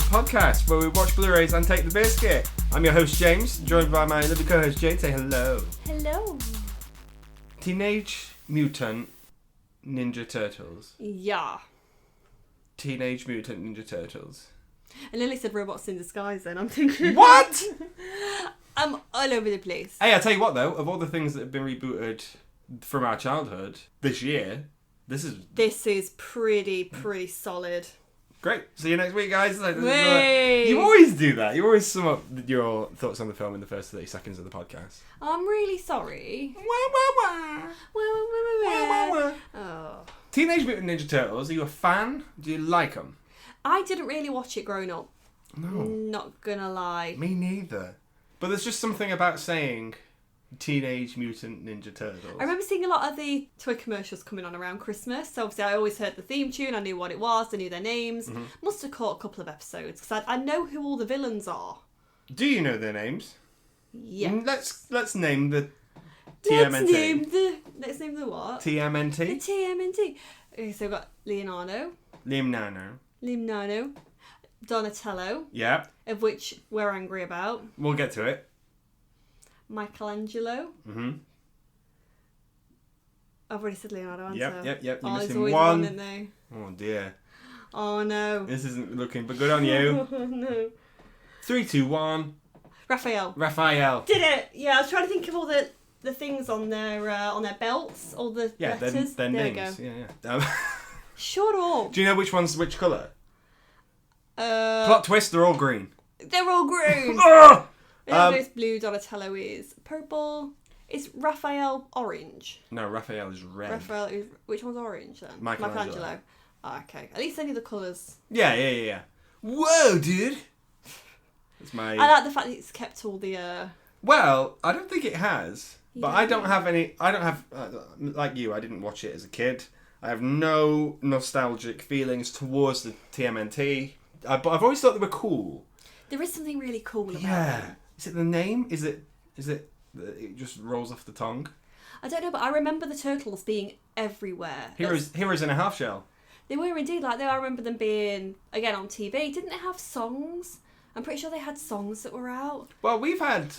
podcast where we watch Blurays and take the biscuit. I'm your host James, joined by my lovely co-host Jade. Say hello. Hello. Teenage Mutant Ninja Turtles. Yeah. Teenage Mutant Ninja Turtles. I nearly said robots in disguise then, I'm thinking. What? I'm all over the place. Hey, I'll tell you what though, of all the things that have been rebooted from our childhood this year, this is pretty solid. great. See you next week, guys. Wait. You always do that. You always sum up your thoughts on the film in the first 30 seconds of the podcast. I'm really sorry. Oh. Teenage Mutant Ninja Turtles, are you a fan? Do you like them? I didn't really watch it growing up. No. Not gonna lie. Me neither. But there's just something about saying Teenage Mutant Ninja Turtles. I remember seeing a lot of the toy commercials coming on around Christmas. So obviously I always heard the theme tune, I knew what it was, I knew their names. Mm-hmm. Must have caught a couple of episodes because I know who all the villains are. Do you know their names? Yeah. Let's name the TMNT. Let's name the what? TMNT? The TMNT. Okay, so we've got Leonardo, Donatello, Yeah, of which we're angry about, we'll get to it. Michelangelo. Mm-hmm. I've already said Leonardo, haven't I? Yep. You're Oh, there's missing always one. one, isn't there? Oh dear. Oh no. This isn't looking but good on you. Oh no. 3, 2, 1. Raphael. Did it! Yeah, I was trying to think of all the things on their belts, all the letters. their there names. We go. Yeah. Shut up. Do you know which one's which colour? Plot twist, they're all green. They're all green. Ah! Leonardo is blue, Donatello is purple. Is Raphael orange? No, Raphael is red. Raphael is... Which one's orange then? Michelangelo. Oh, okay. At least I knew the colours. Yeah. Whoa, dude. That's my... I like the fact that it's kept all the... Well, I don't think it has. But Yeah. I don't have... like you, I didn't watch it as a kid. I have no nostalgic feelings towards the TMNT. But I've always thought they were cool. There is something really cool about Yeah. them. Is it the name? Is it it just rolls off the tongue? I don't know, but I remember the turtles being everywhere. Heroes in a half shell. They were indeed. I remember them being, again, on TV. Didn't they have songs? I'm pretty sure they had songs that were out. Well, we've had...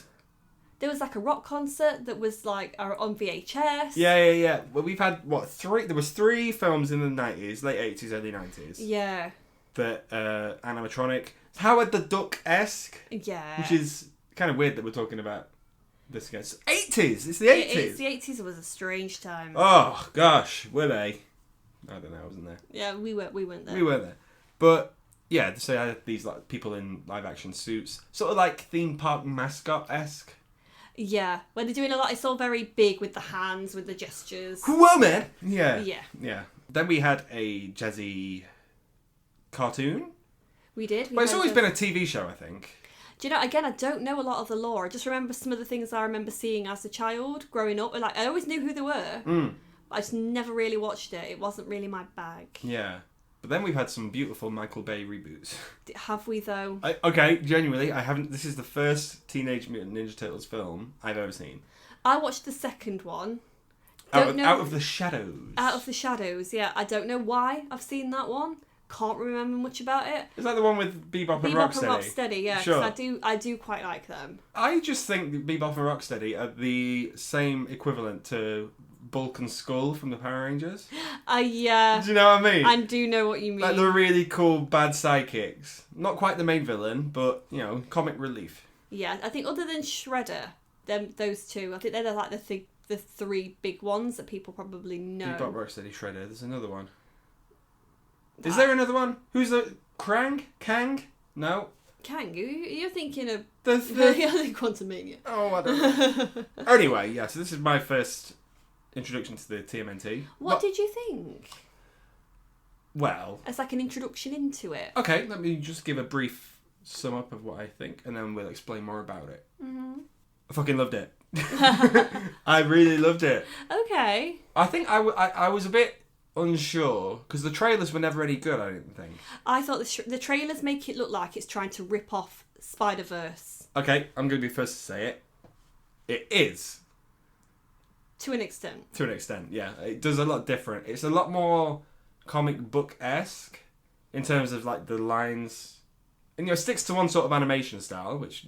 There was like a rock concert that was like on VHS. Yeah. Well, we've had, three... There was 3 films in the 90s, late 80s, early 90s. Yeah. That animatronic. Howard the Duck-esque. Yeah. Which is kind of weird that we're talking about this again. It's 80s! It's the 80s! The 80s was a strange time. Oh, gosh. Were they? I don't know, I wasn't there. Yeah, we weren't there. We weren't there. But, yeah, so I had these like people in live-action suits. Sort of like theme park mascot-esque. Yeah. When they're doing a lot, it's all very big with the hands, with the gestures. Whoa, man! Yeah. Yeah. Then we had a jazzy cartoon. We did. But it's always been a TV show, I think. Do you know, again, I don't know a lot of the lore. I just remember some of the things I remember seeing as a child, growing up. Like, I always knew who they were. But I just never really watched it. It wasn't really my bag. Yeah. But then we've had some beautiful Michael Bay reboots. Have we, though? Okay, genuinely, I haven't... This is the first Teenage Mutant Ninja Turtles film I've ever seen. I watched the second one. Out of the Shadows. Out of the Shadows, yeah. I don't know why I've seen that one. Can't remember much about it. Is that the one with Bebop and Bebop Rocksteady? and Rocksteady, yeah. Sure. I do quite like them. I just think that Bebop and Rocksteady are the same equivalent to Bulk and Skull from the Power Rangers. Yeah. Do you know what I mean? I do know what you mean. Like the really cool bad sidekicks. Not quite the main villain, but, comic relief. Yeah, I think other than Shredder, those two, I think they're like the 3 big ones that people probably know. Bebop, Rocksteady, Shredder. There's another one. Is there another one? Who's the... Krang? Kang? No. Kang? You're thinking of... The Quantumania. Oh, I don't know. Anyway, yeah, so this is my first introduction to the TMNT. What did you think? Well... As like an introduction into it. Okay, let me just give a brief sum up of what I think, and then we'll explain more about it. Mm-hmm. I fucking loved it. I really loved it. Okay. I think I was a bit... unsure because the trailers were never any good. I didn't think. I thought the trailers make it look like it's trying to rip off Spider-Verse. Okay, I'm going to be first to say it. It is. To an extent. To an extent, yeah. It does a lot different. It's a lot more comic book-esque in terms of like the lines and sticks to one sort of animation style, which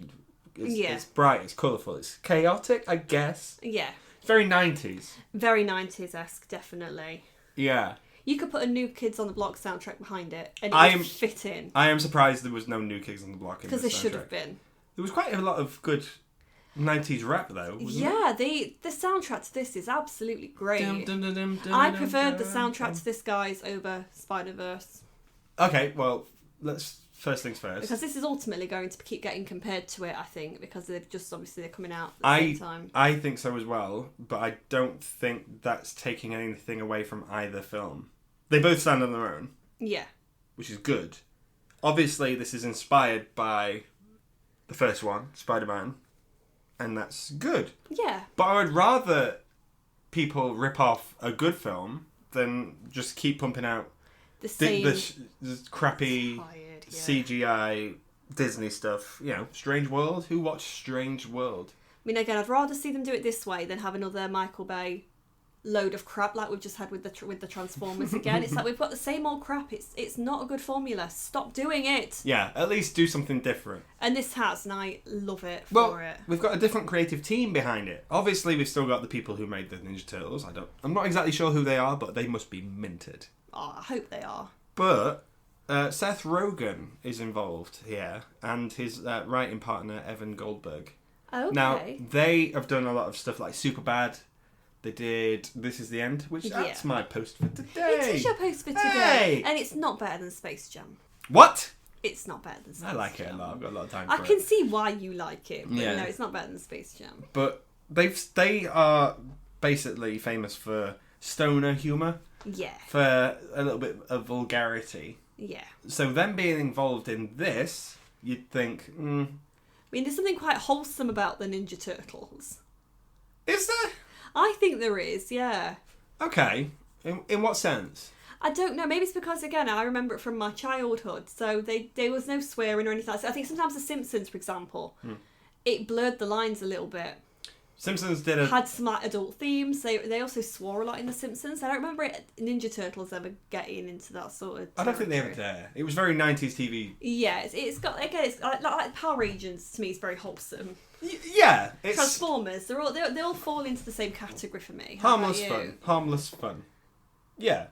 is Yeah. it's bright, it's colourful, it's chaotic, I guess. Yeah. It's very 90s. Very 90s-esque, definitely. Yeah. You could put a New Kids on the Block soundtrack behind it, and I it am- would fit in. I am surprised there was no New Kids on the Block in Because this there should soundtrack. have been. There was quite a lot of good 90s rap, though, wasn't Yeah, the soundtrack to this is absolutely great. it? I preferred the soundtrack to this guy's over Spider-Verse. Okay, well, let's first things first. Because this is ultimately going to keep getting compared to it, I think, because they're coming out at the same time. I think so as well, but I don't think that's taking anything away from either film. They both stand on their own, Yeah. which is good. Obviously, this is inspired by the first one, Spider-Man, and that's good. Yeah. But I would rather people rip off a good film than just keep pumping out The same... the crappy tired, yeah. CGI Disney stuff. Strange World. Who watched Strange World? I mean, again, I'd rather see them do it this way than have another Michael Bay load of crap like we've just had with the Transformers again. It's like we've got the same old crap. It's not a good formula. Stop doing it. Yeah, at least do something different. And this has, and I love it for Well, it. we've got a different creative team behind it. Obviously, we've still got the people who made the Ninja Turtles. I'm not exactly sure who they are, but they must be minted. Oh, I hope they are. But Seth Rogen is involved here, and his writing partner Evan Goldberg. Okay. Now they have done a lot of stuff like Superbad. They did This Is the End, which Yeah. that's my post for today. It is your post for today, Hey! and it's not better than Space Jam. What? It's not better than Space Jam. I like it a lot. I've got a lot of time I for can it. see why you like it, but Yeah. it's not better than Space Jam. But they are basically famous for stoner humour, Yeah. for a little bit of vulgarity. Yeah. So them being involved in this, you'd think, I mean, there's something quite wholesome about the Ninja Turtles. is there? I think there is, yeah. Okay. In what sense? I don't know. Maybe it's because, again, I remember it from my childhood. So there was no swearing or anything like that. I think sometimes The Simpsons, for example, it blurred the lines a little bit. Simpsons Had some like, adult themes. They also swore a lot in The Simpsons. I don't remember Ninja Turtles ever getting into that sort of I don't think they ever territory. dare. It was very 90s TV. Yeah, it's got, again, it's like Power Rangers, to me, is very wholesome. Yeah. It's Transformers, they all fall into the same category for me. How harmless about you? fun. Harmless fun. Yeah.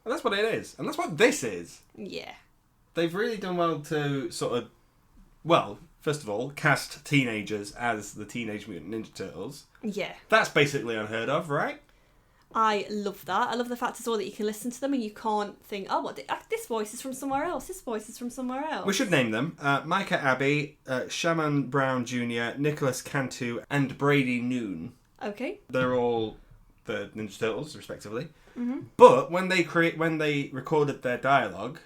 And that's what it is. And that's what this is. Yeah. They've really done well to sort of, well, first of all, cast teenagers as the Teenage Mutant Ninja Turtles. Yeah. That's basically unheard of, right? I love that. I love the fact as well that you can listen to them and you can't think, oh, this voice is from somewhere else. This voice is from somewhere else. We should name them. Micah Abbey, Shaman Brown Jr., Nicholas Cantu, and Brady Noon. Okay. They're all the Ninja Turtles, respectively. Mm-hmm. But when they recorded their dialogue,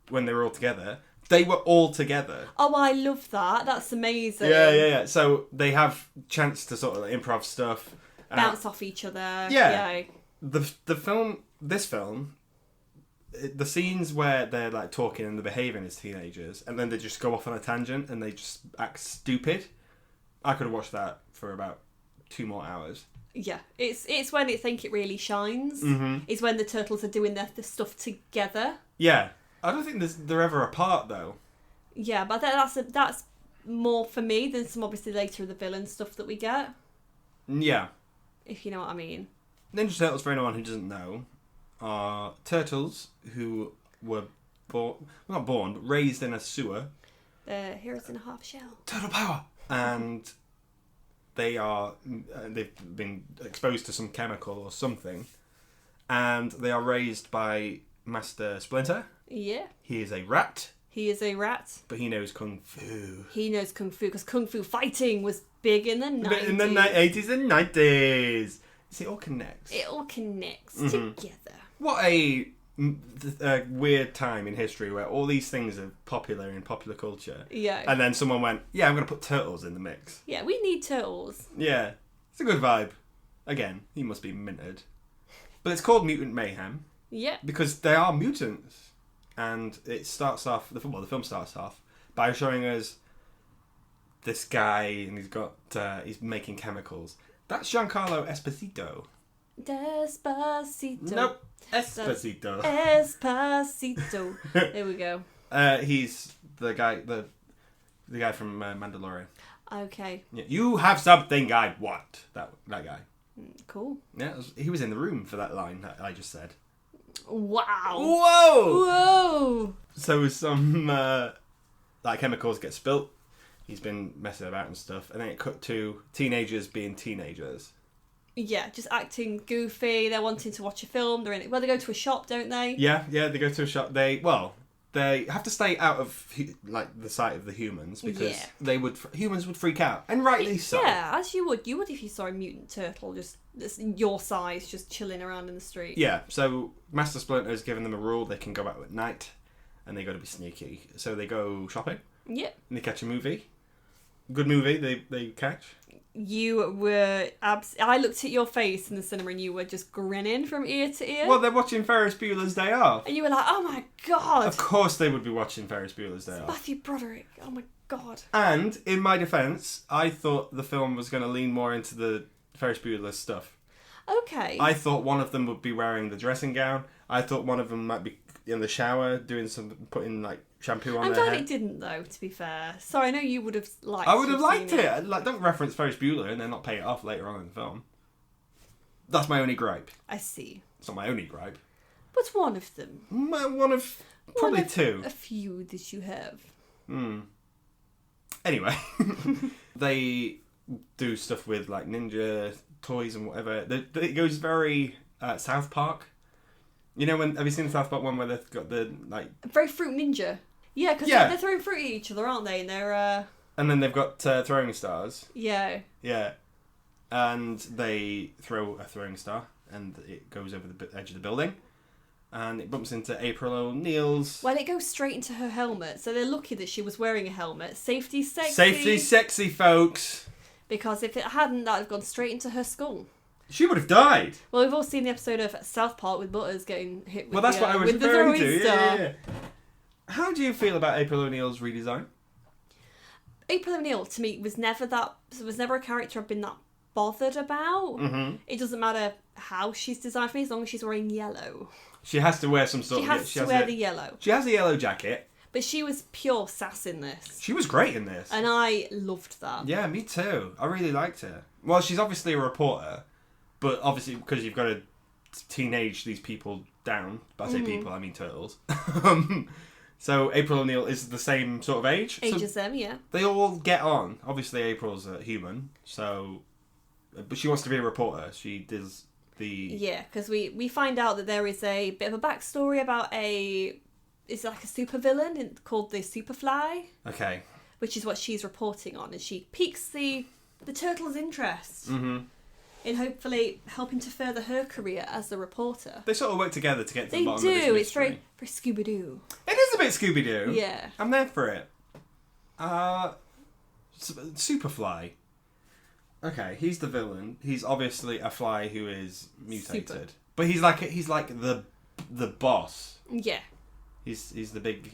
when they were all together, they were all together. Oh, I love that. That's amazing. Yeah. So they have chance to sort of improv stuff. Bounce off each other. Yeah. The film, the scenes where they're like talking and they're behaving as teenagers, and then they just go off on a tangent and they just act stupid. I could have watched that for about 2 more hours. Yeah. It's when I think it really shines. Mm-hmm. Is when the turtles are doing the stuff together. Yeah. I don't think they're ever apart though. Yeah, but that's more for me than some obviously later the villain stuff that we get. Yeah. If you know what I mean. Ninja Turtles, for anyone who doesn't know, are turtles who were raised in a sewer. They're heroes in a half shell. Turtle power! And they've been exposed to some chemical or something, and they are raised by Master Splinter. Yeah. He is a rat. He is a rat. But he knows Kung Fu. He knows Kung Fu because Kung Fu fighting was big in the 90s. In the 80s and 90s. See, it all connects. It all connects Mm-hmm. together. What a weird time in history where all these things are popular in popular culture. Yeah. And then someone went, yeah, I'm going to put turtles in the mix. Yeah, we need turtles. Yeah. It's a good vibe. Again, he must be minted. But it's called Mutant Mayhem Yeah. because they are mutants. And it starts off, the film starts off by showing us this guy and he's making chemicals. That's Giancarlo Esposito. Despacito. Nope. Esposito. Espacito. There we go. He's the guy, the guy from Mandalorian. Okay. Yeah. You have something I want. That guy. Cool. Yeah, he was in the room for that line that I just said. Wow. Whoa! Whoa! So some chemicals get spilt. He's been messing about and stuff, and then it cut to teenagers being teenagers. Yeah, just acting goofy. They're wanting to watch a film. They're in it. Well, they go to a shop, don't they? Yeah, they go to a shop. They have to stay out of the sight of the humans because humans would freak out, and rightly so. Yeah, as you would if you saw a mutant turtle just your size just chilling around in the street. Yeah, so Master Splinter's given them a rule: they can go out at night, and they got to be sneaky. So they go shopping. Yep. And they catch a movie. Good movie. They catch. You were I looked at your face in the cinema and you were just grinning from ear to ear. Well, they're watching Ferris Bueller's Day Off. And you were like, oh my god. Of course they would be watching Ferris Bueller's Day Off. Matthew Broderick. Oh my god. And, in my defence, I thought the film was going to lean more into the Ferris Bueller stuff. Okay. I thought one of them would be wearing the dressing gown. I thought one of them might be in the shower putting shampoo on I'm their glad head. it didn't, though, to be fair. So I know you would have liked it. I would have liked it. Don't reference Ferris Bueller and then not pay it off later on in the film. That's my only gripe. I see. It's not my only gripe. But one of them. Probably two. A few that you have. Anyway, they do stuff with ninja toys and whatever. It goes very South Park. You know have you seen the South Park one where they've got the Very Fruit Ninja. Yeah, because they're throwing fruit at each other, aren't they? And they're and then they've got throwing stars. Yeah. Yeah, and they throw a throwing star, and it goes over the edge of the building, and it bumps into April O'Neil's. Well, it goes straight into her helmet, so they're lucky that she was wearing a helmet. Safety's sexy. Safety's sexy, folks. Because if it hadn't, that would have gone straight into her skull. She would have died. Well, we've all seen the episode of South Park with Butters getting hit with that's what I was with the referring throwing to. star. Yeah. How do you feel about April O'Neil's redesign? April O'Neil, to me, was never a character I've been that bothered about. Mm-hmm. It doesn't matter how she's designed for me, as long as she's wearing yellow. She has to wear some sort She of... has to wear the yellow. She has a yellow jacket. But she was pure sass in this. She was great in this. And I loved that. Yeah, me too. I really liked her. Well, she's obviously a reporter, but obviously because you've got to teenage these people down. By I say people, I mean turtles. So April O'Neil is the same sort of age. As them, yeah. They all get on. Obviously, April's a human, but she wants to be a reporter. She does the... Yeah, because we find out that there is a bit of a backstory about it's like a supervillain called the Superfly. Okay. Which is what she's reporting on, and she piques the turtle's interest in hopefully helping to further her career as a reporter. They sort of work together to get to the bottom of this They do. mystery. It's very Scooby-Doo. It is a bit Scooby-Doo. Yeah. I'm there for it. Superfly. Okay, he's the villain. He's obviously a fly who is mutated. But he's like the boss. Yeah. He's the big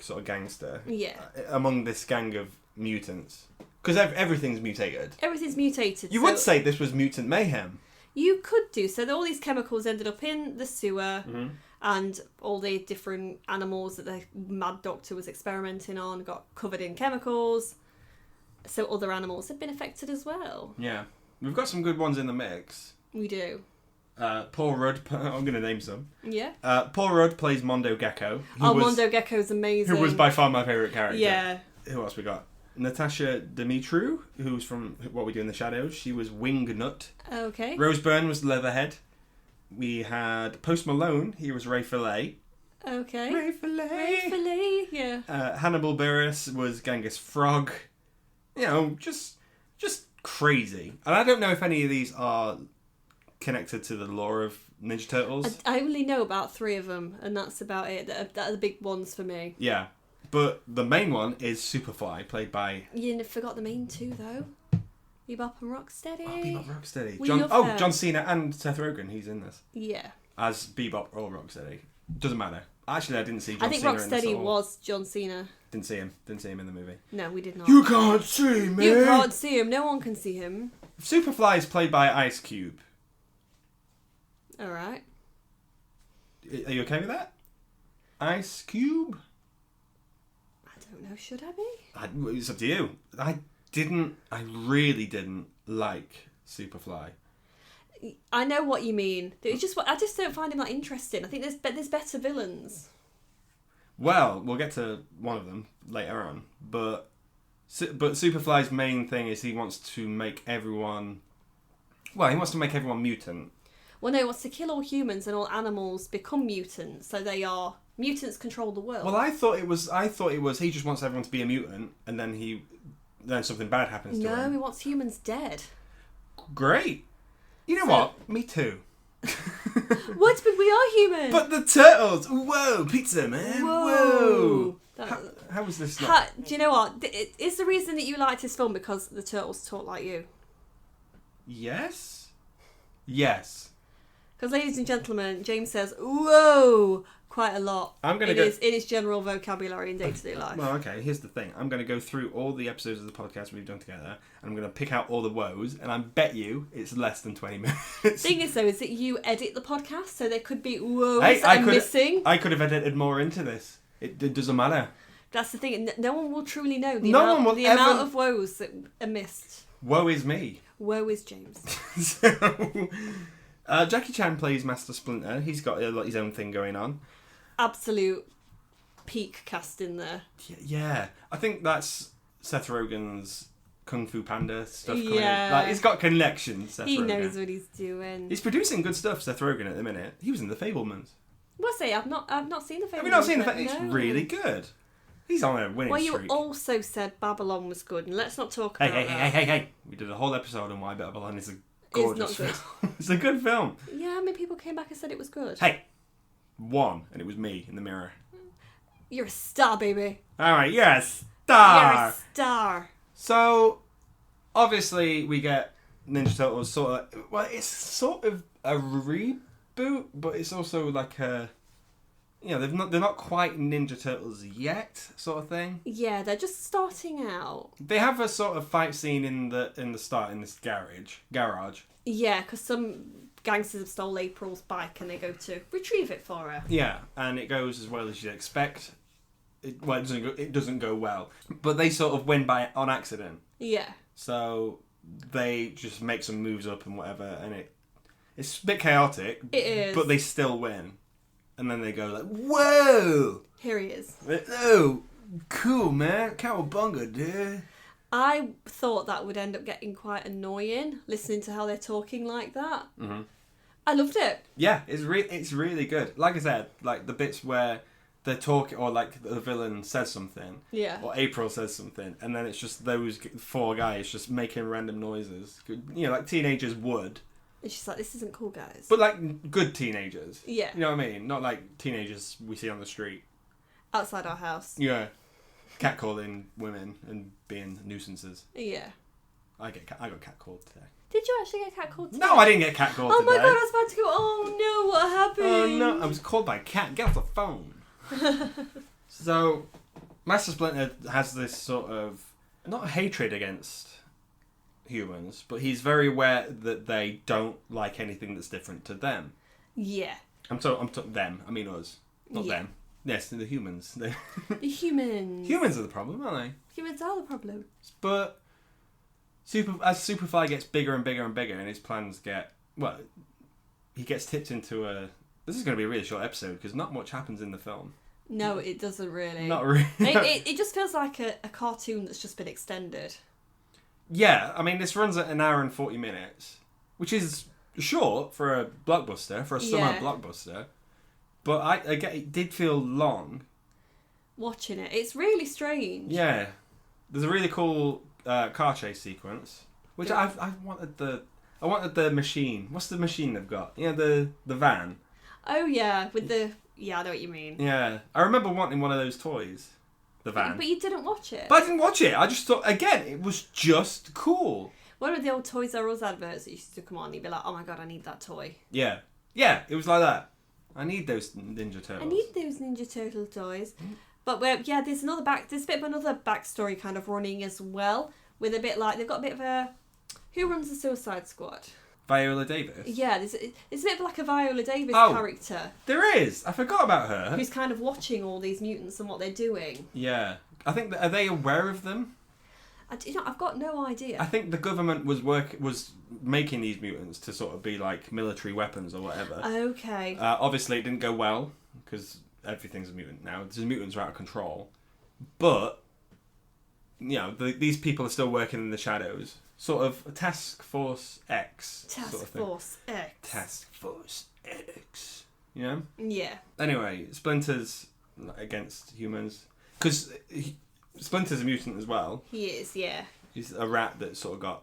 sort of gangster. Yeah. Among this gang of mutants. Because everything's mutated. Everything's mutated. You would say this was Mutant Mayhem. You could do. So all these chemicals ended up in the sewer, and all the different animals that the mad doctor was experimenting on got covered in chemicals. So other animals have been affected as well. Yeah. We've got some good ones in the mix. We do. Paul Rudd, I'm going to name some. Yeah. Paul Rudd plays Mondo Gecko. Mondo Gecko's amazing. Who was by far my favourite character. Yeah. Who else we got? Natasha Dimitru, who's from What We Do in the Shadows. She was Wingnut. Okay. Rose Byrne was Leatherhead. We had Post Malone. He was Ray Fillet. Okay. Ray Fillet. Ray Fillet, yeah. Hannibal Buress was Genghis Frog. You know, just crazy. And I don't know if any of these are connected to the lore of Ninja Turtles. I only know about 3 of them, and that's about it. That are the big ones for me. Yeah. But the main one is Superfly, played by... You forgot the main 2, though. Bebop and Rocksteady. Oh, Bebop Rocksteady. Love her. John Cena and Seth Rogen, he's in this. Yeah. As Bebop or Rocksteady. Doesn't matter. Actually, I didn't see John Cena. I Cena think in Rocksteady was John Cena. Didn't see him in the movie. No, we did not. You can't see me! You can't see him. No one can see him. Superfly is played by Ice Cube. Alright. Are you okay with that? Ice Cube? don't know. Should I be? It's up to you. I really didn't like Superfly. I know what you mean. I just don't find him that interesting. I think there's better villains. Well, we'll get to one of them later on, but Superfly's main thing is he wants to make everyone mutant. Well, no, he wants to kill all humans and all animals become mutants, so mutants control the world. Well, I thought it was he just wants everyone to be a mutant, and then something bad happens to him. No, he wants humans dead. Great. You know what? Me too. What? But we are human. But the turtles. Whoa, pizza, man. Whoa. How was this? Do you know what? Is the reason that you liked this film because the turtles talk like you? Yes. Because, ladies and gentlemen, James says "whoa" quite a lot. In his general vocabulary in day-to-day life. Well, okay. Here's the thing. I'm going to go through all the episodes of the podcast we've done together, and I'm going to pick out all the woes, and I bet you it's less than 20 minutes. Thing is, though, is that you edit the podcast, so there could be woes missing. I could have edited more into this. It doesn't matter. That's the thing. No one will truly know the amount of woes that are missed. Woe is me. Woe is James. So, Jackie Chan plays Master Splinter. He's got his own thing going on. Absolute peak cast in there. Yeah. I think that's Seth Rogen's Kung Fu Panda stuff coming in. Like, he's got connections, Seth Rogen. He knows what he's doing. He's producing good stuff, Seth Rogen, at the minute. He was in The Fabelmans. Well, I've not seen The Fabelmans. Have you not seen The Fabelmans? It's really good. He's on a winning streak. You also said Babylon was good, and let's not talk about that. Hey. We did a whole episode on why Babylon is a gorgeous film. It's a good film. Yeah, how many people came back and said it was good? Hey, one, and it was me in the mirror. You're a star, baby. Alright, you're a star. You're a star. So, obviously, we get Ninja Turtles it's sort of a reboot, but it's also like a... they're not quite Ninja Turtles yet, sort of thing. Yeah, they're just starting out. They have a sort of fight scene in the start in this garage. Yeah, because some gangsters have stole April's bike and they go to retrieve it for her. Yeah, and it goes as well as you'd expect. It doesn't go well, but they sort of win on accident. Yeah. So they just make some moves up and whatever, and it's a bit chaotic. It is, but they still win. And then they go like, whoa! Here he is. Oh, cool, man. Cowabunga, dude. I thought that would end up getting quite annoying, listening to how they're talking like that. Mm-hmm. I loved it. Yeah, it's really good. Like I said, like the bits where they're talking, or like the villain says something. Yeah. Or April says something, and then it's just those four guys just making random noises. Like teenagers would. And she's like, this isn't cool, guys. But like good teenagers. Yeah. You know what I mean? Not like teenagers we see on the street. Outside our house. Yeah. Catcalling women and being nuisances. Yeah. I got catcalled today. Did you actually get catcalled today? No, I didn't get catcalled today. Oh my god, I was about to go, oh no, what happened? Oh no, I was called by a cat. Get off the phone. So, Master Splinter has this sort of, not hatred against humans, but he's very aware that they don't like anything that's different to them. Yeah. I'm talking them. I mean us, not them. Yes, the humans. The humans. Humans are the problem, aren't they? Humans are the problem. But as Superfly gets bigger and bigger and bigger, and his plans he gets tipped into a. This is going to be a really short episode because not much happens in the film. No, it doesn't really. Not really. It just feels like a cartoon that's just been extended. Yeah, I mean, this runs at an hour and 40 minutes, which is short for a blockbuster, for a summer blockbuster. But I get it did feel long. Watching it, it's really strange. Yeah, there's a really cool car chase sequence, which I wanted the machine. What's the machine they've got? Yeah, the van. Oh yeah, I know what you mean. Yeah, I remember wanting one of those toys. The van. But you didn't watch it. But I didn't watch it. I just thought, again, it was just cool. One of the old Toys R Us adverts that used to come on, and you'd be like, oh my god, I need that toy. Yeah. Yeah, it was like that. I need those Ninja Turtles. I need those Ninja Turtle toys. But there's a bit of another backstory kind of running as well, with a bit like, they've got a bit of a, who runs the Suicide Squad? Viola Davis? Yeah, there's a bit of like a Viola Davis character. There is! I forgot about her. Who's kind of watching all these mutants and what they're doing. Yeah. I think are they aware of them? I've got no idea. I think the government was making these mutants to sort of be like military weapons or whatever. Okay. Obviously, it didn't go well because everything's a mutant now. The mutants are out of control. But, you know, these people are still working in the shadows. Sort of Task Force X. Task Force X. Task Force X. You know? Yeah. Anyway, Splinter's against humans. Because Splinter's a mutant as well. He is, yeah. He's a rat that sort of got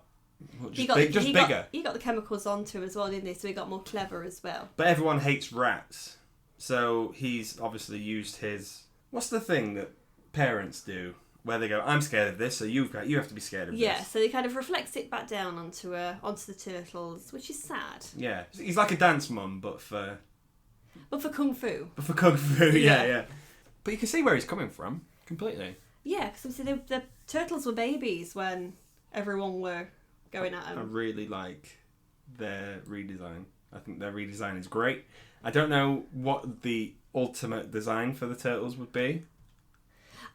bigger. He got the chemicals onto him as well, didn't he? So he got more clever as well. But everyone hates rats. So he's obviously used his... What's the thing that parents do? Where they go, I'm scared of this, so you have to be scared of this. Yeah, so he kind of reflects it back down onto the turtles, which is sad. Yeah. He's like a dance mum, but for Kung Fu. But for Kung Fu, yeah. But you can see where he's coming from, completely. Yeah, because obviously the turtles were babies when everyone were going at them. I really like their redesign. I think their redesign is great. I don't know what the ultimate design for the turtles would be.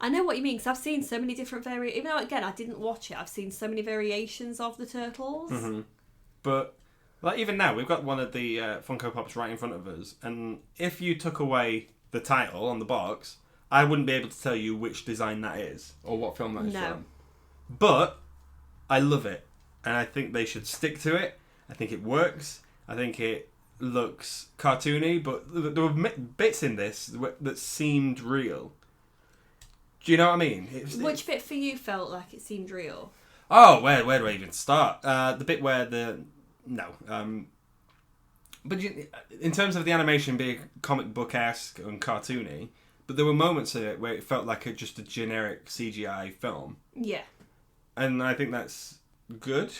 I know what you mean, because I've seen so many different variations. Even though, again, I didn't watch it, I've seen so many variations of the turtles. Mm-hmm. But, like, even now, we've got one of the Funko Pops right in front of us, and if you took away the title on the box, I wouldn't be able to tell you which design that is, or what film that is from. But, I love it, and I think they should stick to it. I think it works. I think it looks cartoony, but there were bits in this that seemed real. Do you know what I mean? Which bit for you felt like it seemed real? Oh, where do I even start? The bit where but in terms of the animation being comic book-esque and cartoony, but there were moments in it where it felt like just a generic CGI film. Yeah. And I think that's good.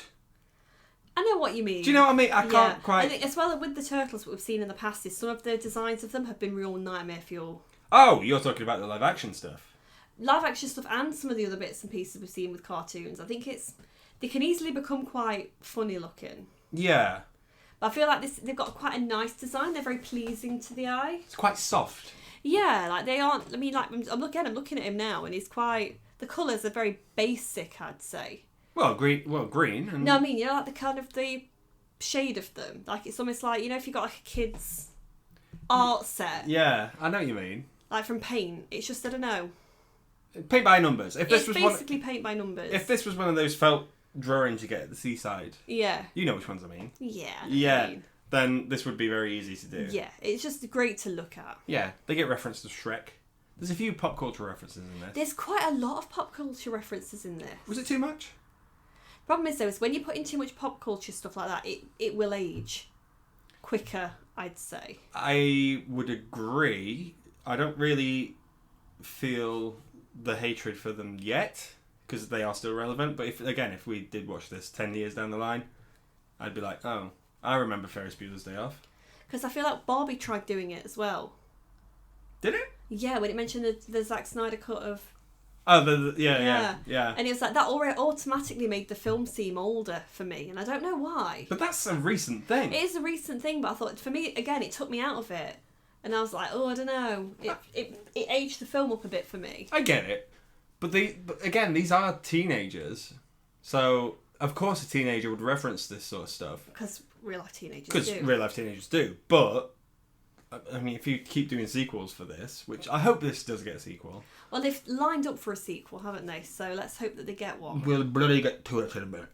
I know what you mean. Do you know what I mean? I can't quite... I think as well with the turtles that we've seen in the past is some of the designs of them have been real nightmare fuel. Oh, you're talking about the live action stuff. Live action stuff and some of the other bits and pieces we've seen with cartoons. I think they can easily become quite funny looking. Yeah. But I feel like they've got quite a nice design. They're very pleasing to the eye. It's quite soft. Yeah, like they aren't. I mean, like I'm looking at him now, and he's quite. The colours are very basic, I'd say. Well, green. And... No, I mean, you know, like the kind of the shade of them. Like it's almost like, you know, if you got like a kid's art set. Yeah, I know what you mean. Like from paint. It's just, I don't know. Paint by numbers. It's basically paint by numbers. If this was one of those felt drawings you get at the seaside. Yeah. You know which ones I mean. Yeah. Yeah. Then this would be very easy to do. Yeah, it's just great to look at. Yeah, they get reference to Shrek. There's a few pop culture references in this. There's quite a lot of pop culture references in this. Was it too much? Problem is though, is when you put in too much pop culture stuff like that, it will age quicker, I'd say. I would agree. I don't really feel the hatred for them yet, because they are still relevant. But if we did watch this 10 years down the line, I'd be like, oh, I remember Ferris Bueller's Day Off. Because I feel like Barbie tried doing it as well. Did it? Yeah, when it mentioned the Zack Snyder cut of... Oh, yeah. And it was like, that already automatically made the film seem older for me, and I don't know why. But that's a recent thing. It is a recent thing, but I thought, for me, again, it took me out of it. And I was like, oh, I don't know. It aged the film up a bit for me. I get it. But again, these are teenagers. So, of course a teenager would reference this sort of stuff. Because real-life teenagers do. Because real-life teenagers do. But, I mean, if you keep doing sequels for this, which I hope this does get a sequel. Well, they've lined up for a sequel, haven't they? So let's hope that they get one. We'll bloody get to it in a minute.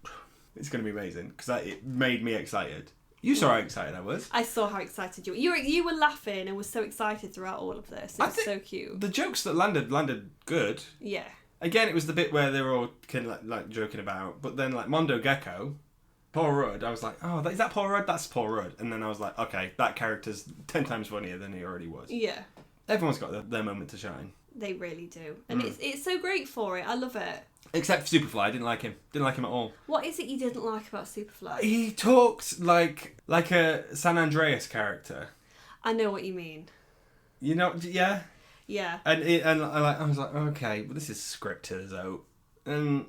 It's going to be amazing. Because it made me excited. You saw how excited I was. I saw how excited you were. You were laughing and were so excited throughout all of this. It was so cute. The jokes that landed good. Yeah. Again, it was the bit where they were all kind of like joking about. But then, like, Mondo Gecko, Paul Rudd, I was like, oh, is that Paul Rudd? That's Paul Rudd. And then I was like, okay, that character's 10 times funnier than he already was. Yeah. Everyone's got their moment to shine. They really do. And it's so great for it. I love it. Except for Superfly, I didn't like him. Didn't like him at all. What is it you didn't like about Superfly? He talked like a San Andreas character. I know what you mean. You know, yeah? Yeah. And I was like, okay, well, this is scripted as out. And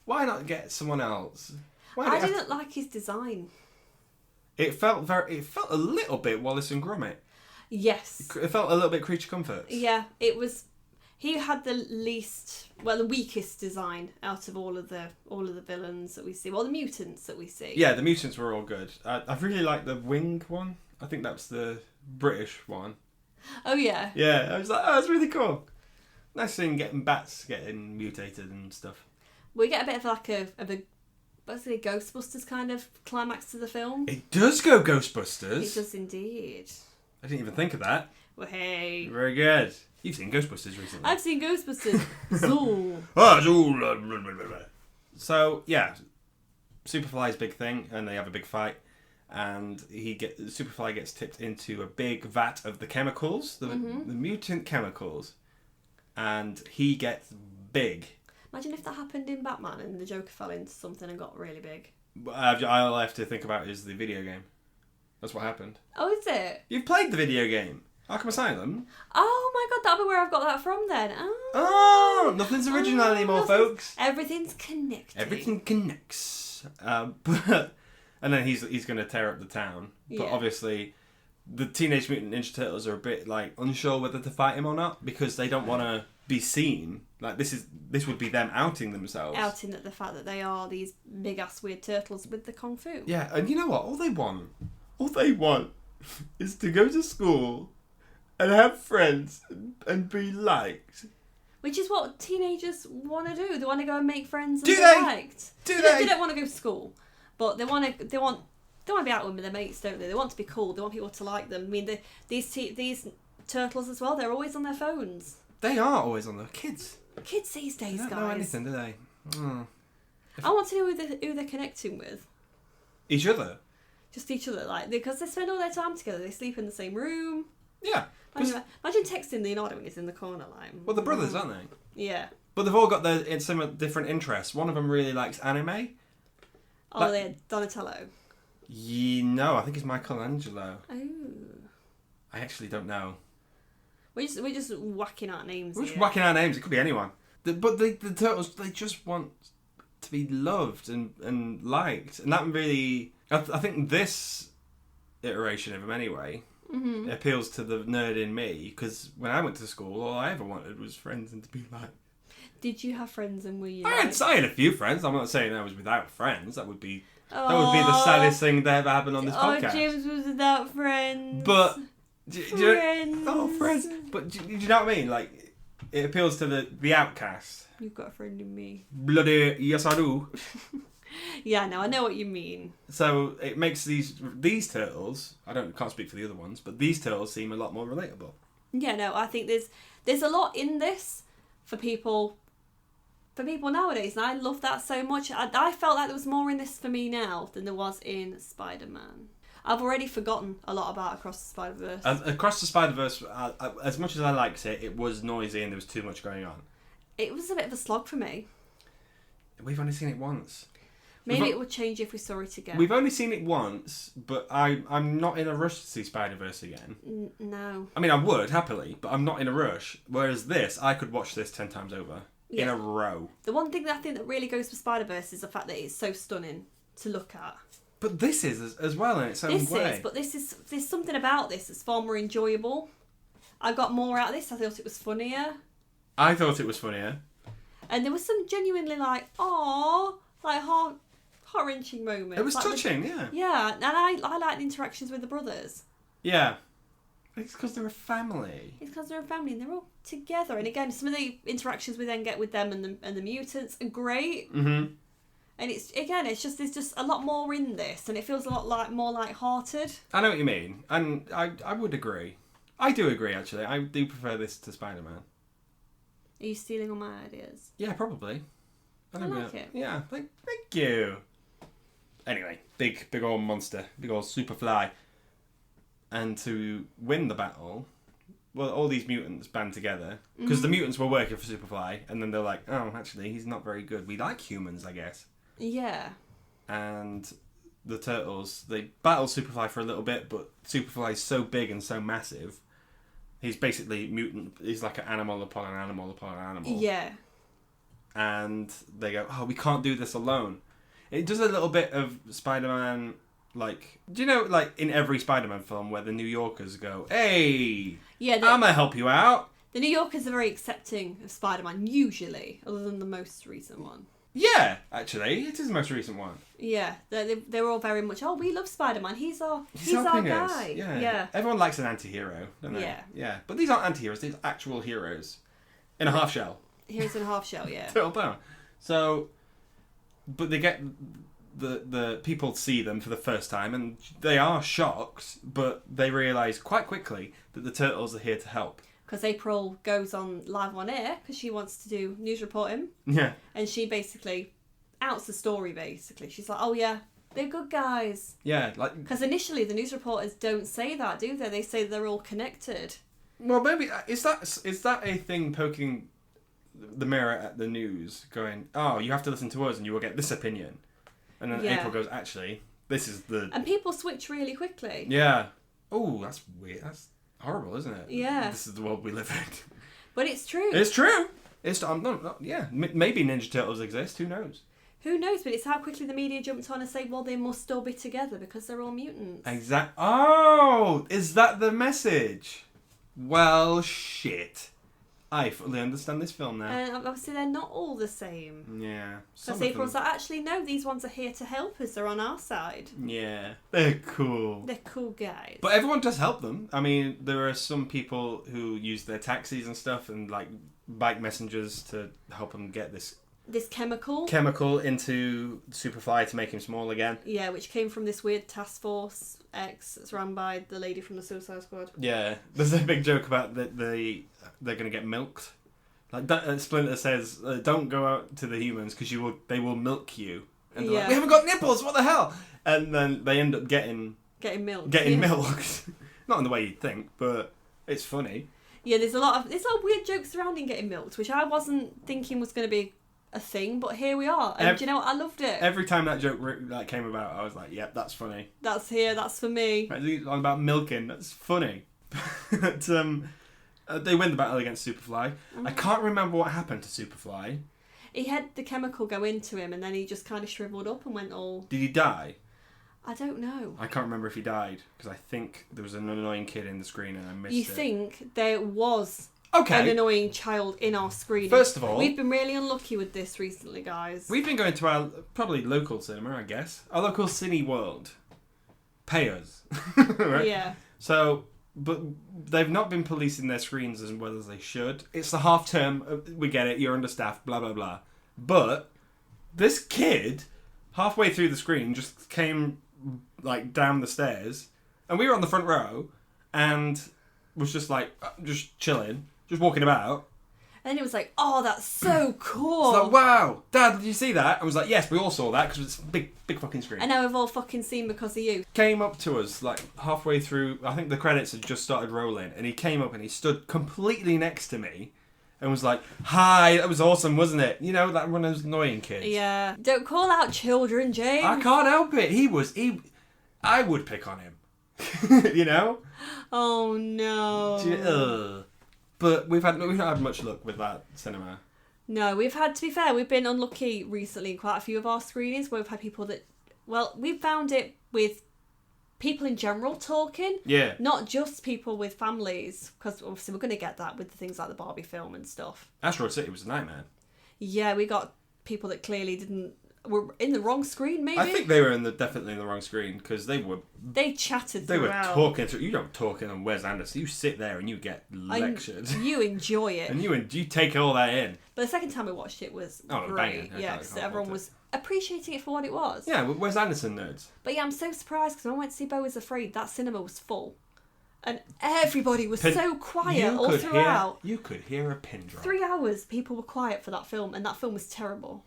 why not get someone else? I didn't like his design. It felt a little bit Wallace and Gromit. Yes. It felt a little bit Creature Comforts. Yeah, it was He had the the weakest design out of all of the villains that we see. Well, the mutants that we see. Yeah, the mutants were all good. I really like the wing one. I think that's the British one. Oh yeah. Yeah, I was like, oh, that's really cool. Nice seeing bats getting mutated and stuff. We get a bit of like a basically Ghostbusters kind of climax to the film. It does go Ghostbusters. It does indeed. I didn't even think of that. Well, hey. Very good. You've seen Ghostbusters recently. I've seen Ghostbusters. Zool. So, yeah. Superfly's big thing, and they have a big fight. And Superfly gets tipped into a big vat of the chemicals, the mutant chemicals. And he gets big. Imagine if that happened in Batman and the Joker fell into something and got really big. All I have to think about is the video game. That's what happened. Oh, is it? You've played the video game. Arkham Asylum. Oh my god, that'll be where I've got that from then. Oh, nothing's original anymore, folks. Everything's connected. Everything connects. And then he's going to tear up the town. But obviously, the Teenage Mutant Ninja Turtles are a bit like unsure whether to fight him or not because they don't want to be seen. Like this would be them outing themselves. Outing the fact that they are these big ass weird turtles with the kung fu. Yeah, and you know what? All they want is to go to school and have friends and be liked. Which is what teenagers want to do. They want to go and make friends and be liked. They don't want to go to school, but they want to be out with their mates, don't they? They want to be cool. They want people to like them. I mean, these turtles as well. They're always on their phones. They are always on their kids. Kids these days, they don't know anything, do they? I want to know who they're connecting with. Each other. Just each other, like because they spend all their time together. They sleep in the same room. Yeah. Imagine texting Leonardo when he's in the corner, like. Well, they're brothers, aren't they? Yeah. But they've all got their similar different interests. One of them really likes anime. Oh, they're Donatello. No, I think it's Michelangelo. Oh. I actually don't know. We're just whacking out names. We're just whacking out names. It could be anyone. But the turtles, they just want to be loved and liked, and that really, I think this iteration of him anyway. It appeals to the nerd in me because when I went to school, all I ever wanted was friends and to be liked. Did you have friends and were you? I had a few friends. I'm not saying I was without friends. That would be the saddest thing that ever happened on this podcast. Oh, James was without friends. But friends. Friends. But do you know what I mean? Like, it appeals to the outcast. You've got a friend in me. Bloody yes, I do. Yeah, no, I know what you mean. So it makes these turtles. Can't speak for the other ones, but these turtles seem a lot more relatable. Yeah, no, I think there's a lot in this for people nowadays, and I love that so much. I felt like there was more in this for me now than there was in Spider-Man. I've already forgotten a lot about Across the Spider-Verse. Across the Spider-Verse, as much as I liked it, it was noisy and there was too much going on. It was a bit of a slog for me. We've only seen it once. Maybe it would change if we saw it again. We've only seen it once, but I'm not in a rush to see Spider-Verse again. No. I mean, I would, happily, but I'm not in a rush. Whereas this, I could watch this 10 times over in a row. The one thing that I think that really goes for Spider-Verse is the fact that it's so stunning to look at. But this is as well in its own way. There's something about this that's far more enjoyable. I got more out of this. I thought it was funnier. I thought it was funnier. And there was some genuinely heart-wrenching moments. It was touching, yeah. Yeah, and I like the interactions with the brothers. Yeah. It's because they're a family. It's because they're a family and they're all together. And again, some of the interactions we then get with them and the mutants are great. Mm-hmm. And there's just a lot more in this, and it feels a lot more light-hearted. I know what you mean, and I would agree. I do agree, actually. I do prefer this to Spider-Man. Are you stealing all my ideas? Yeah, probably. I like it. Yeah, thank you. Anyway, big old monster, big old Superfly. And to win the battle, well, all these mutants band together. Because the mutants were working for Superfly, and then they're like, oh, actually, he's not very good. We like humans, I guess. Yeah. And the turtles, they battle Superfly for a little bit, but Superfly's so big and so massive, he's basically mutant. He's like an animal upon an animal upon an animal. Yeah. And they go, oh, we can't do this alone. It does a little bit of Spider-Man, like, do you know, like in every Spider-Man film where the New Yorkers go, hey, yeah, I'm going to help you out. The New Yorkers are very accepting of Spider-Man, usually, other than the most recent one. Yeah, actually, it is the most recent one. Yeah, they're all very much, we love Spider-Man, he's our helping us. guy. Yeah. Everyone likes an anti-hero, don't they? Yeah. But these aren't anti-heroes, these are actual heroes. In a half shell. Heroes in a half shell, yeah. Total power. So, but they get... The people see them for the first time and they are shocked, but they realise quite quickly that the Turtles are here to help. Because April goes on live on air because she wants to do news reporting. Yeah. And she basically outs the story, basically. She's like, oh yeah, they're good guys. Yeah, like... Because initially the news reporters don't say that, do they? They say they're all connected. Well, maybe... Is that a thing poking the mirror at the news, going, oh, you have to listen to us and you will get this opinion? And then April goes, actually, this is the... And people switch really quickly. Yeah. Oh, that's weird. That's horrible, isn't it? Yeah. This is the world we live in. But it's true. It's true. Yeah. Maybe Ninja Turtles exist. Who knows? Who knows? But it's how quickly the media jumped on and say, well, they must all be together because they're all mutants. Exact. Oh, is that the message? Well, shit. I fully understand this film now. And obviously they're not all the same. Yeah. Because April's like, actually, no, these ones are here to help us. They're on our side. Yeah. They're cool. They're cool guys. But everyone does help them. I mean, there are some people who use their taxis and stuff and, like, bike messengers to help them get this chemical into Superfly to make him small again. Yeah, which came from this weird Task Force X that's run by the lady from the Suicide Squad. Yeah. There's a big joke about they're going to get milked. Like Splinter says, don't go out to the humans because they will milk you. And they're like, we haven't got nipples, what the hell? And then they end up getting milked. Milked. Not in the way you'd think, but it's funny. Yeah, there's a lot of weird jokes surrounding getting milked, which I wasn't thinking was going to be a thing, but here we are. And do you know what? I loved it. Every time that joke came about, I was like, yep, that's funny. That's for me. It's all about milking, that's funny. But, they win the battle against Superfly. Mm-hmm. I can't remember what happened to Superfly. He had the chemical go into him and then he just kind of shriveled up and went all... Did he die? I don't know. I can't remember if he died, because I think there was an annoying kid in the screen and I missed it. You think there was an annoying child in our screen? First of all... We've been really unlucky with this recently, guys. We've been going to our, probably local cinema, I guess. Our local Cine World. Pay us. Right? Yeah. So... But they've not been policing their screens as well as they should. It's the half term. We get it. You're understaffed. Blah, blah, blah. But this kid, halfway through the screen, just came like down the stairs. And we were on the front row. And was just like, just chilling. Just walking about. And then it was like, oh, that's so cool. It's like, wow, Dad, did you see that? I was like, yes, we all saw that because it's a big fucking screen. And now we've all fucking seen because of you. Came up to us like halfway through, I think the credits had just started rolling, and he came up and he stood completely next to me and was like, hi, that was awesome, wasn't it? You know, that one of those annoying kids. Yeah. Don't call out children, James. I can't help it. I would pick on him. You know? Oh, no. But we've not had much luck with that cinema. No, to be fair, we've been unlucky recently in quite a few of our screenings where we've had people that, we've found it with people in general talking. Yeah. Not just people with families, because obviously we're going to get that with the things like the Barbie film and stuff. Asteroid City was a nightmare. Yeah, we got people that clearly were in the wrong screen, maybe? I think they were definitely in the wrong screen, because they chatted They throughout. were talking through. You don't talk in on Wes Anderson. You sit there and you get lectured. You enjoy it. And you take all that in. But the second time we watched it was great. Banging. Yeah, because everyone was appreciating it for what it was. Yeah, Wes Anderson nerds. But yeah, I'm so surprised because when I went to see Beau is Afraid, that cinema was full. And everybody was so quiet all throughout. You could hear a pin drop. 3 hours, people were quiet for that film, and that film was terrible.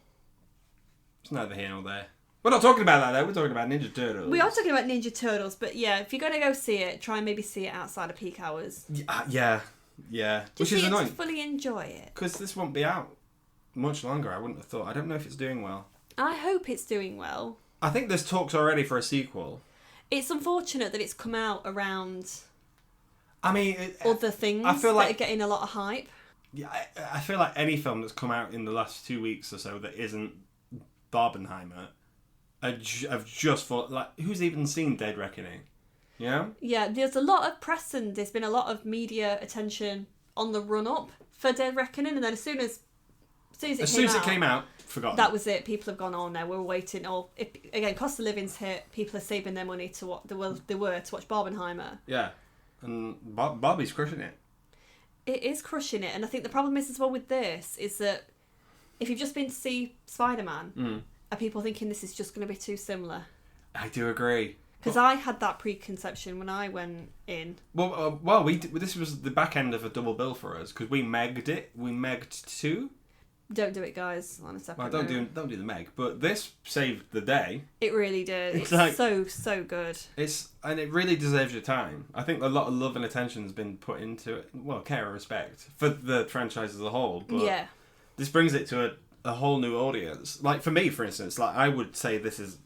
It's neither here nor there. We're not talking about that though, we're talking about Ninja Turtles. We are talking about Ninja Turtles, but yeah, if you're going to go see it, try and maybe see it outside of peak hours. Yeah. Which is annoying. To fully enjoy it. Because this won't be out much longer, I wouldn't have thought. I don't know if it's doing well. I hope it's doing well. I think there's talks already for a sequel. It's unfortunate that it's come out around other things I feel like, that are getting a lot of hype. Yeah, I feel like any film that's come out in the last 2 weeks or so that isn't Barbenheimer, I've just thought, like, who's even seen Dead Reckoning? You know? Yeah, there's a lot of press and there's been a lot of media attention on the run up for Dead Reckoning, and then as soon as it came out, forgotten. That was it. People have gone, oh no, we're waiting. Or again, cost of living's hit. People are saving their money to what they were to watch Barbenheimer. Yeah, and Barbie's crushing it. It is crushing it, and I think the problem is as well with this is that if you've just been to see Spider-Man, are people thinking this is just going to be too similar? I do agree. Because I had that preconception when I went in. Well, this was the back end of a double bill for us because we megged it. We megged 2. Don't do it, guys. On a separate don't do the meg. But this saved the day. It really did. It's like, so good. And it really deserves your time. I think a lot of love and attention has been put into it. Well, care and respect for the franchise as a whole. But yeah. This brings it to a whole new audience. Like for me, for instance, like I would say this is,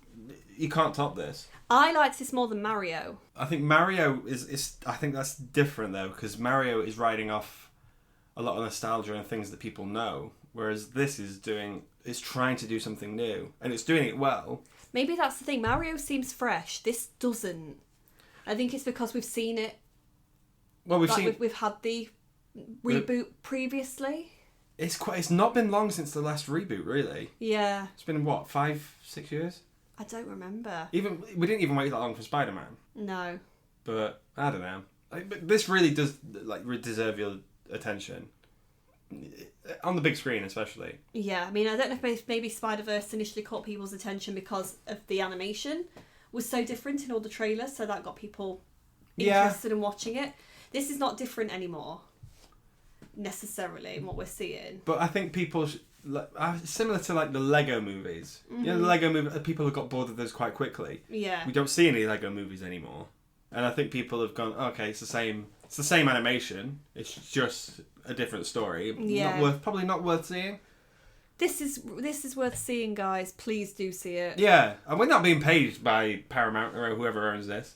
you can't top this. I liked this more than Mario. I think Mario is I think that's different though because Mario is riding off a lot of nostalgia and things that people know. Whereas this is trying to do something new. And it's doing it well. Maybe that's the thing. Mario seems fresh. This doesn't. I think it's because we've seen it. Well, we've had the reboot previously. It's not been long since the last reboot, really. Yeah. It's been, what, 5-6 years? I don't remember. We didn't even wait that long for Spider-Man. No. But, I don't know. But this really does deserve your attention. On the big screen, especially. Yeah, I mean, I don't know if maybe Spider-Verse initially caught people's attention because of the animation was so different in all the trailers, so that got people interested in watching it. This is not different anymore, necessarily, in what we're seeing. But I think people, similar to like the Lego movies. Mm-hmm. You know, the Lego movie, people have got bored of those quite quickly. Yeah. We don't see any Lego movies anymore. And I think people have gone, okay, it's the same animation. It's just a different story. Yeah. Probably not worth seeing. This is worth seeing, guys. Please do see it. Yeah, and we're not being paid by Paramount or whoever owns this.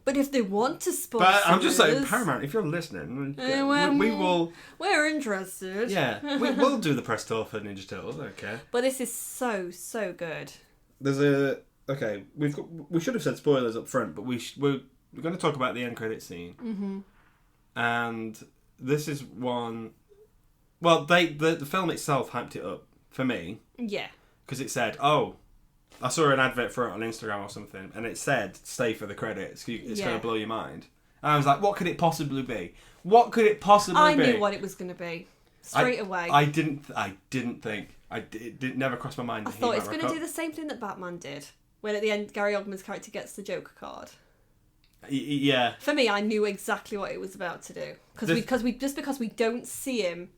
But if they want to sponsor But I'm just saying, Paramount, if you're listening, we will... We're interested. Yeah, we'll do the press tour for Ninja Turtles, okay. But this is so good. There's a... Okay, we should have said spoilers up front, but we're going to talk about the end credit scene. Mm-hmm. And this is one... Well, the film itself hyped it up, for me. Yeah. Because it said, oh... I saw an advert for it on Instagram or something, and it said, stay for the credits. It's going to blow your mind. And I was like, what could it possibly be? What could it possibly be? I knew what it was going to be. Straight away. I didn't think. It never crossed my mind. I thought it's going to do the same thing that Batman did. When at the end, Gary Oldman's character gets the Joker card. Yeah. For me, I knew exactly what it was about to do. Because we don't see him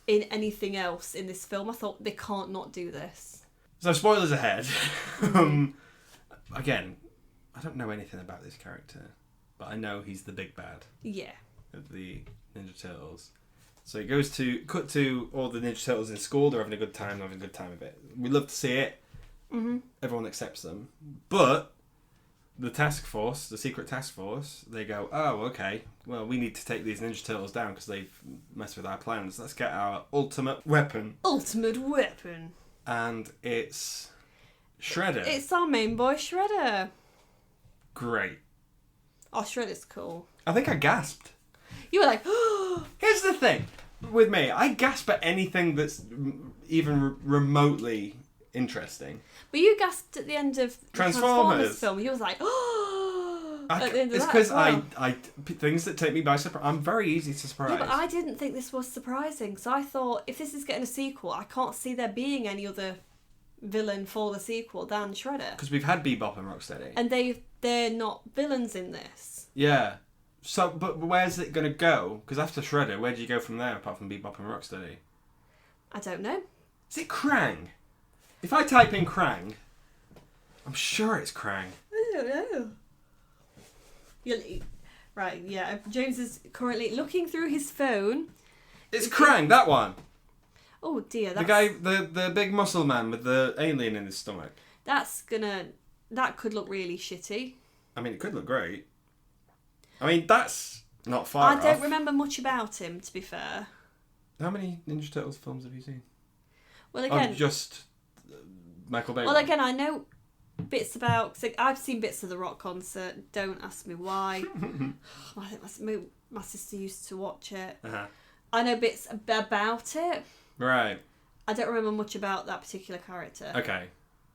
in anything else in this film, I thought they can't not do this. So spoilers ahead. Again, I don't know anything about this character, but I know he's the big bad. Yeah. Of the Ninja Turtles. So it goes to cut to all the Ninja Turtles in school. They're having a good time. Of it. We love to see it. Mm-hmm. Everyone accepts them, but the secret task force, they go, oh, okay. Well, we need to take these Ninja Turtles down because they've messed with our plans. Let's get our ultimate weapon. And it's Shredder. It's our main boy, Shredder. Great. Oh, Shredder's cool. I think I gasped. You were like, oh! Here's the thing with me. I gasp at anything that's even remotely interesting. But you gasped at the end of the Transformers film. You was like, oh! At the end of it's because things that take me by surprise. I'm very easy to surprise. Yeah, but I didn't think this was surprising. So I thought, if this is getting a sequel, I can't see there being any other villain for the sequel than Shredder. Because we've had Bebop and Rocksteady. And they're not villains in this. Yeah. So, but where's it going to go? Because after Shredder, where do you go from there apart from Bebop and Rocksteady? I don't know. Is it Krang? If I type in Krang, I'm sure it's Krang. I don't know. Right, yeah. James is currently looking through his phone. It's Krang, that one. Oh dear, the guy, the big muscle man with the alien in his stomach. That could look really shitty. I mean, it could look great. I mean, that's not far off. I don't remember much about him, to be fair. How many Ninja Turtles films have you seen? Well, again, just Michael Bay. Well, again, I know bits about. So I've seen bits of the Rock concert. Don't ask me why. I think my sister used to watch it. Uh-huh. I know bits about it. Right. I don't remember much about that particular character. Okay.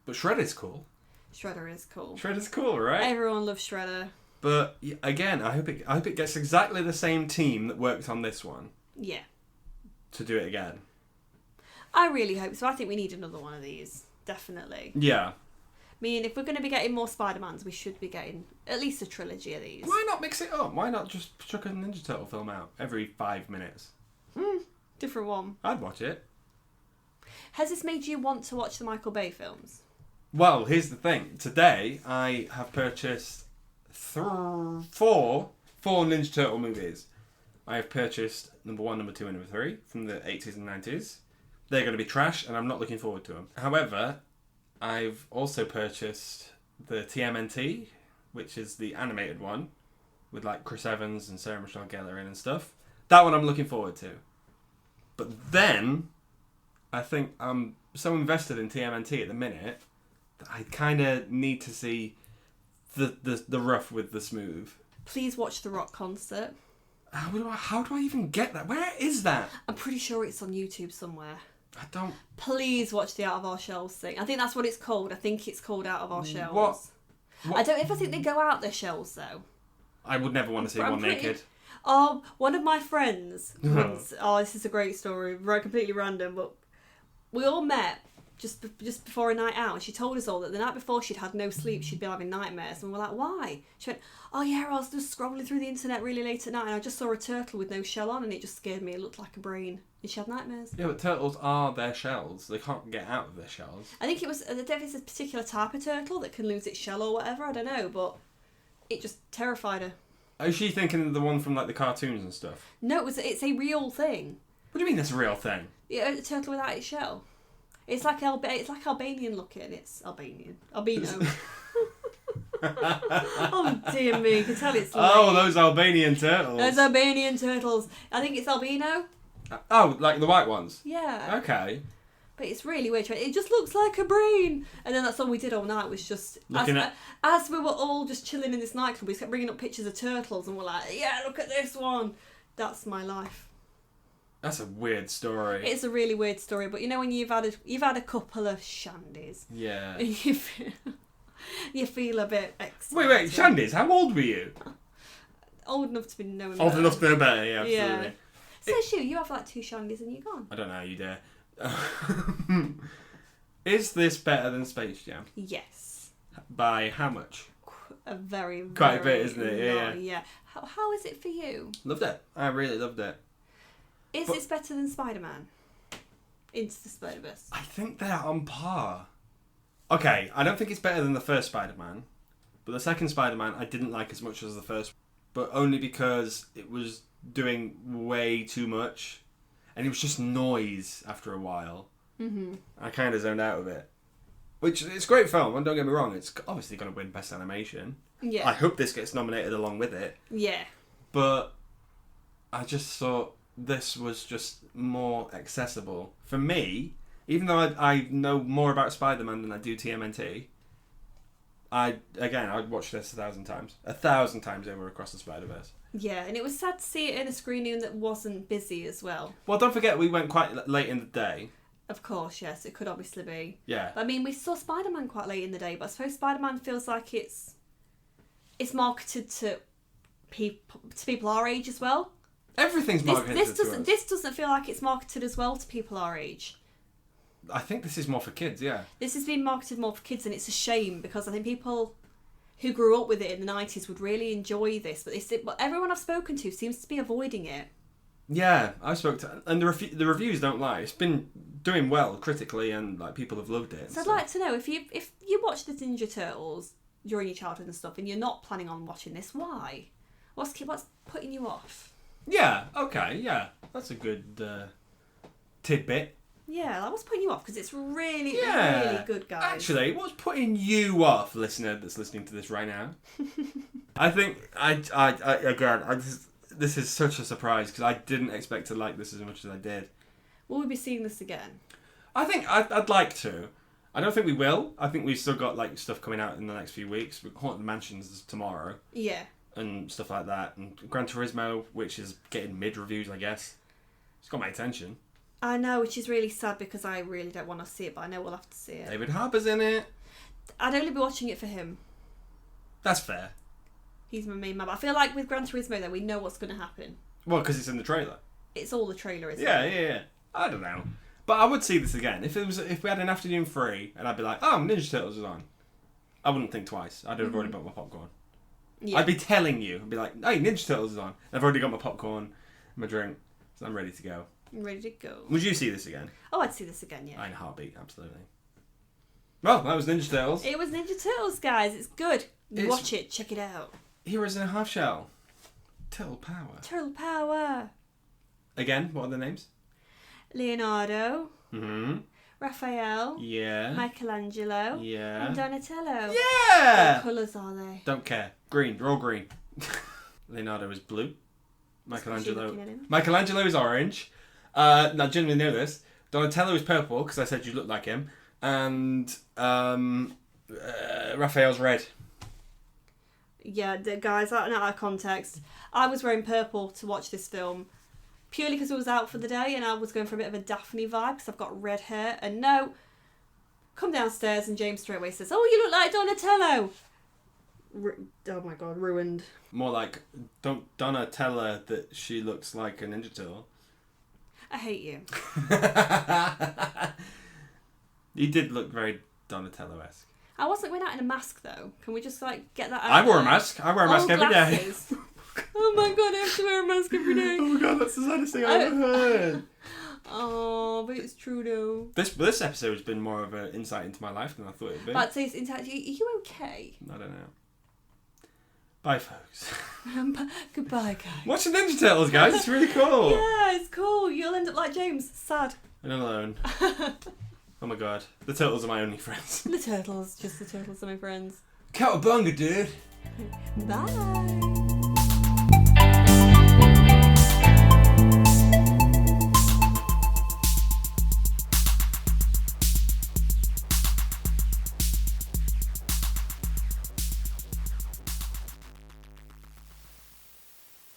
But Shredder's cool. Shredder is cool. Shredder's cool, right? Everyone loves Shredder. But again, I hope it gets exactly the same team that worked on this one. Yeah. To do it again. I really hope so. I think we need another one of these. Definitely. Yeah. I mean, if we're going to be getting more Spider-Mans, we should be getting at least a trilogy of these. Why not mix it up? Why not just chuck a Ninja Turtle film out every 5 minutes? Different one. I'd watch it. Has this made you want to watch the Michael Bay films? Well, here's the thing. Today, I have purchased four Ninja Turtle movies. I have purchased number 1, number 2, and number 3 from the 80s and 90s. They're going to be trash, and I'm not looking forward to them. However, I've also purchased the TMNT, which is the animated one, with like Chris Evans and Sarah Michelle Gellar in and stuff. That one I'm looking forward to. But then, I think I'm so invested in TMNT at the minute that I kind of need to see the rough with the smooth. Please watch the Rock concert. How do I even get that? Where is that? I'm pretty sure it's on YouTube somewhere. I don't... Please watch the Out of Our Shells thing. I think that's what it's called. I think it's called Out of Our Shells. What? I don't know if I think they go out their shells, though. I would never want to see one naked. Oh, one of my friends once... this is a great story. Very completely random, but we all met just before a night out, and she told us all that the night before she'd had no sleep, she'd been having nightmares, and we're like, why? She went, oh yeah, I was just scrolling through the internet really late at night, and I just saw a turtle with no shell on, and it just scared me. It looked like a brain, and she had nightmares. Yeah, but turtles are their shells. They can't get out of their shells. I think it was, I don't know if it's a particular type of turtle that can lose its shell or whatever, I don't know, but it just terrified her. Is she thinking of the one from like the cartoons and stuff? No, it's a real thing. What do you mean that's a real thing? Yeah, a turtle without its shell. It's like Albanian looking. It's Albino. Oh dear me, you can tell it's late. Oh, those Albanian turtles. Those Albanian turtles. I think it's albino. Oh, like the white ones? Yeah. Okay. But it's really weird. It just looks like a brain. And then that's all we did all night was just... As we were all just chilling in this nightclub, we kept bringing up pictures of turtles and we're like, yeah, look at this one. That's my life. That's a weird story. It's a really weird story, but you know when you've had a couple of shandies. Yeah. And you feel a bit excited. Wait, shandies? How old were you? Old enough to be knowing Old better. enough to know better, yeah, absolutely. Yeah. Says you have like 2 shandies and you're gone. I don't know how you dare. Is this better than Space Jam? Yes. By how much? Quite a bit, isn't it? Yeah. How is it for you? Loved it. I really loved it. Is this better than Spider-Man? Into the Spider-Verse? I think they're on par. Okay, I don't think it's better than the first Spider-Man, but the second Spider-Man I didn't like as much as the first, but only because it was doing way too much, and it was just noise after a while. Mm-hmm. I kind of zoned out of it. Which, it's a great film, and don't get me wrong, it's obviously going to win Best Animation. Yeah. I hope this gets nominated along with it. Yeah. But I just thought this was just more accessible. For me, even though I know more about Spider-Man than I do TMNT, I'd watch this 1,000 times. 1,000 times over Across the Spider-Verse. Yeah, and it was sad to see it in a screening that wasn't busy as well. Well, don't forget we went quite late in the day. Of course, yes, it could obviously be. Yeah. But, I mean, we saw Spider-Man quite late in the day, but I suppose Spider-Man feels like it's marketed to people our age as well. Everything's marketed to us. This doesn't feel like it's marketed as well to people our age. I think this is more for kids, yeah. This has been marketed more for kids, and it's a shame because I think people who grew up with it in the 90s would really enjoy this, but everyone I've spoken to seems to be avoiding it. Yeah, I spoke to... And the reviews don't lie. It's been doing well critically, and like people have loved it. So I'd like to know, if you watch the Ninja Turtles during your childhood and stuff, and you're not planning on watching this, why? What's putting you off? Yeah, okay, yeah. That's a good tidbit. Yeah, what's putting you off? Because it's really, really good, guys. Actually, what's putting you off, listener that's listening to this right now? I think, this is such a surprise because I didn't expect to like this as much as I did. Will we be seeing this again? I think I'd like to. I don't think we will. I think we've still got like stuff coming out in the next few weeks. Haunted Mansions tomorrow. Yeah. And stuff like that. And Gran Turismo, which is getting mid-reviews, I guess. It's got my attention. I know, which is really sad because I really don't want to see it, but I know we'll have to see it. David Harbour's in it. I'd only be watching it for him. That's fair. He's my main man. But I feel like with Gran Turismo, though, we know what's going to happen. Well, because it's in the trailer. It's all the trailer, isn't Yeah, it? yeah. I don't know. But I would see this again. If we had an afternoon free, and I'd be like, oh, Ninja Turtles is on. I wouldn't think twice. I'd have already bought my popcorn. Yeah. I'd be telling you. I'd be like, hey, Ninja Turtles is on. I've already got my popcorn, my drink, so I'm ready to go. I'm ready to go. Would you see this again? Oh, I'd see this again, yeah. In a heartbeat, absolutely. Well, that was Ninja Turtles. It was Ninja Turtles, guys. It's good. Watch it. Check it out. Heroes in a Half Shell. Turtle Power. Turtle Power. Again, what are the names? Leonardo. Mm-hmm. Raphael. Yeah. Michelangelo. Yeah. And Donatello. Yeah! What colours are they? Don't care. Green. They're all green. Leonardo is blue. Michelangelo is orange. I genuinely know this. Donatello is purple because I said you look like him. And Raphael's red. Yeah, guys, out of context. I was wearing purple to watch this film purely because it was out for the day and I was going for a bit of a Daphne vibe because I've got red hair. And no, come downstairs and James straight away says, oh, you look like Donatello. Oh my god, ruined. More like, don't Donna tell her that she looks like a Ninja Turtle. I hate you. You did look very Donatello-esque. I wasn't going out in a mask though. Can we just get that out? I wore a mask. I wear a mask every day. Oh my god, I have to wear a mask every day. Oh my god, that's the saddest thing I've ever heard. Oh, but it's true though. This episode has been more of an insight into my life than I thought it would be. But it's are you okay? I don't know. Bye, folks. Goodbye, guys. Watch the Ninja Turtles, guys. It's really cool. Yeah, it's cool. You'll end up like James, sad. And alone. Oh my god. The turtles are my only friends. The turtles, just the turtles are my friends. Cowabunga, dude. Bye.